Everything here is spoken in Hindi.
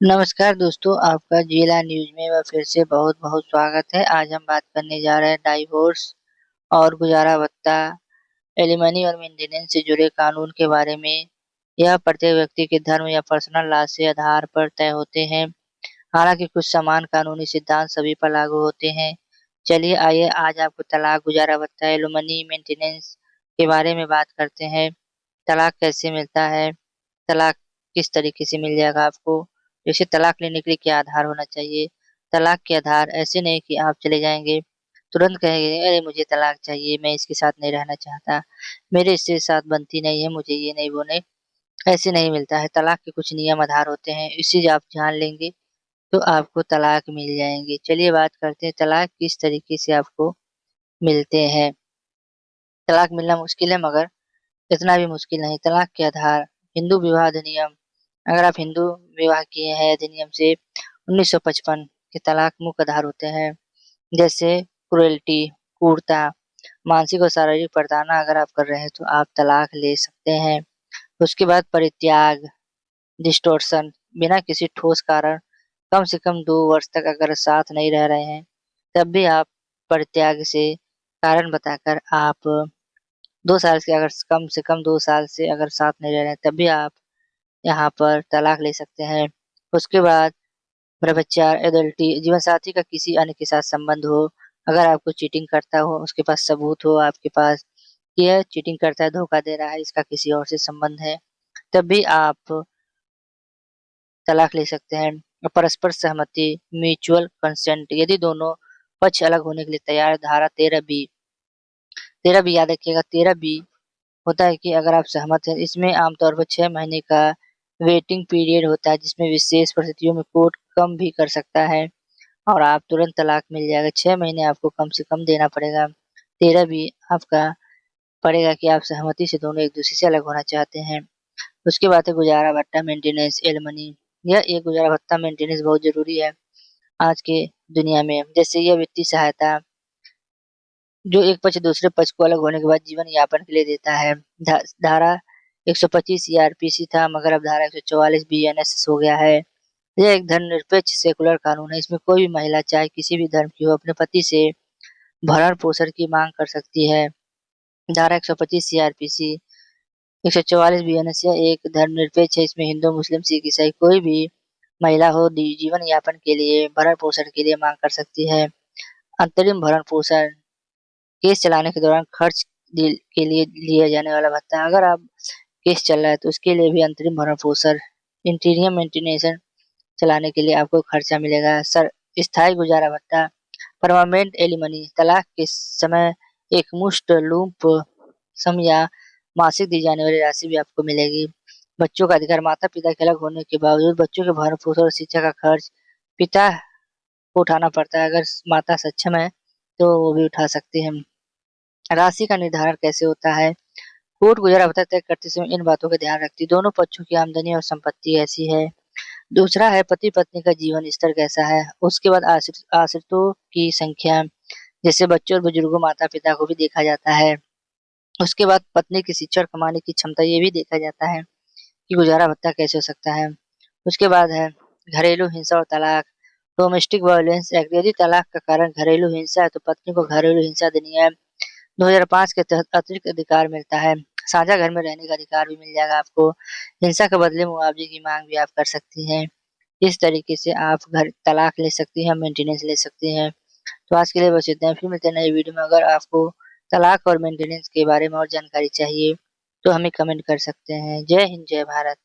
नमस्कार दोस्तों, आपका जिला न्यूज़ में फिर से बहुत-बहुत स्वागत है। आज हम बात करने जा रहे हैं डाइवोर्स और गुजारा भत्ता, एलिमनी और मेंटेनेंस से जुड़े कानून के बारे में। यह प्रत्येक व्यक्ति के धर्म या पर्सनल लॉ से आधार पर तय होते हैं। हालाँकि कुछ समान कानूनी सिद्धांत सभी पर लागू होते हैं। चलिए आइए आज आपको तलाक, गुजारा भत्ता, एलिमनी, मेंटेनेंस के बारे में बात करते हैं। तलाक कैसे मिलता है? तलाक किस तरीके से मिल जाएगा आपको? जैसे तलाक लेने के लिए क्या आधार होना चाहिए? तलाक के आधार ऐसे नहीं कि आप चले जाएँगे, तुरंत कहेंगे, "अरे! मुझे तलाक चाहिए, मैं इसके साथ नहीं रहना चाहता, मेरे इससे साथ बनती नहीं है, मुझे ये नहीं, वो नहीं।" ऐसे नहीं मिलता है। तलाक के कुछ नियम आधार होते हैं, इसे आप जान लेंगे तो आपको तलाक मिल जाएँगे। चलिए बात करते हैं तलाक किस तरीके से आपको मिलते हैं। तलाक मिलना मुश्किल है मगर इतना भी मुश्किल नहीं। तलाक के आधार हिंदू विवाह अधिनियम, अगर आप हिंदू विवाह किए हैं अधिनियम से 1955 के तलाक मुख्य आधार होते हैं। जैसे क्रूरल्टी, क्रूरता, मानसिक और शारीरिक प्रताड़ना अगर आप कर रहे हैं तो आप तलाक ले सकते हैं। उसके बाद परित्याग, डिस्टॉर्शन, बिना किसी ठोस कारण कम से कम 2 वर्ष तक अगर साथ नहीं रह रहे हैं, तब भी आप परित्याग से कारण बताकर आप 2 साल से अगर कम से कम 2 साल से अगर साथ नहीं रह रहे हैं, तब भी आप यहाँ पर तलाक ले सकते हैं। उसके बाद व्यभिचार, एडल्टी, जीवनसाथी का किसी अन्य के साथ संबंध हो, अगर आपको चीटिंग करता हो, उसके पास सबूत हो आपके पास कि यह चीटिंग करता है, धोखा दे रहा है, इसका किसी और से संबंध है, तब भी आप तलाक ले सकते हैं। और परस्पर सहमति, म्यूचुअल कंसेंट, यदि दोनों पक्ष अलग होने के लिए तैयार हैं, धारा 13 बी याद रखिएगा 13 बी होता है कि अगर आप सहमत हैं, इसमें आमतौर पर 6 महीने का वेटिंग पीरियड होता है, जिसमें विशेष परिस्थितियों में कोर्ट कम भी कर सकता है और आप तुरंत तलाक मिल जाएगा। 6 महीने आपको कम से कम देना पड़ेगा। 13 भी आपका पड़ेगा कि आप सहमति से दोनों एक-दूसरे से अलग होना चाहते हैं। उसके बाद है गुजारा भत्ता, मेंटेनेंस, एलिमनी। यह एक गुजारा भत्ता मेंटेनेंस बहुत ज़रूरी है आज के दुनिया में। जैसे यह वित्तीय सहायता जो एक पक्ष दूसरे पक्ष को अलग होने के बाद जीवन यापन के लिए देता है। धारा 125 सीआरपीसी था मगर अब धारा 144 बीएनएस हो गया है। यह एक धर्मनिरपेक्ष सेकुलर कानून है। इसमें कोई भी महिला चाहे किसी भी धर्म की हो अपने पति से भरण-पोषण की माँग कर सकती है। धारा 125 सीआरपीसी, 144 बीएनएस यह एक धर्मनिरपेक्ष है। इसमें हिंदू, मुस्लिम, सिख, ईसाई कोई भी महिला हो जीवन यापन के लिए भरण-पोषण के लिए माँग कर सकती है। अंतरिम भरण-पोषण केस चलाने के दौरान खर्च के लिए लिया जाने वाला भत्ता। अगर आप केस चल रहा है तो उसके लिए भी अंतरिम भरण-पोषण, इंटीरियम मेंटेनेंस चलाने के लिए आपको खर्चा मिलेगा। स्थायी गुजारा भत्ता, परमानेंट एलिमनी, तलाक के समय एक मुश्त लूप सम या मासिक दी जाने वाली राशि भी आपको मिलेगी। बच्चों का अधिकार, माता-पिता के अलग होने के बावजूद बच्चों के भरण-पोषण और शिक्षा का खर्च पिता को उठाना पड़ता है। अगर माता सक्षम है तो वो भी उठा सकती हैं। राशि का निर्धारण कैसे होता है? कोर्ट गुजारा भत्ता तय करते समय इन बातों का ध्यान रखती है। दोनों पक्षों की आमदनी और संपत्ति कैसी है? दूसरा है पति-पत्नी का जीवन स्तर कैसा है? उसके बाद आश्रितों की संख्या, जैसे बच्चों और बुजुर्गों, माता-पिता को भी देखा जाता है। उसके बाद पत्नी की शिक्षा और कमाने की क्षमता, ये भी देखा जाता है कि गुजारा भत्ता कैसे हो सकता है। उसके बाद है घरेलू हिंसा और तलाक, डोमेस्टिक वायलेंस एक्ट, यदि तलाक का कारण घरेलू हिंसा है तो पत्नी को घरेलू हिंसा अधिनियम 2005 के तहत अतिरिक्त अधिकार मिलता है। साझा घर में रहने का अधिकार भी मिल जाएगा आपको। हिंसा के बदले मुआवजे की माँग भी आप कर सकती हैं। इस तरीके से आप घर तलाक ले सकती हैं, मेंटेनेंस ले सकती हैं। तो आज के लिए बस इतना ही, फिर मिलते हैं नई वीडियो में। अगर आपको तलाक और मेंटेनेंस के बारे में और जानकारी चाहिए, तो हमें कमेंट कर सकते हैं। जय हिंद, जय भारत।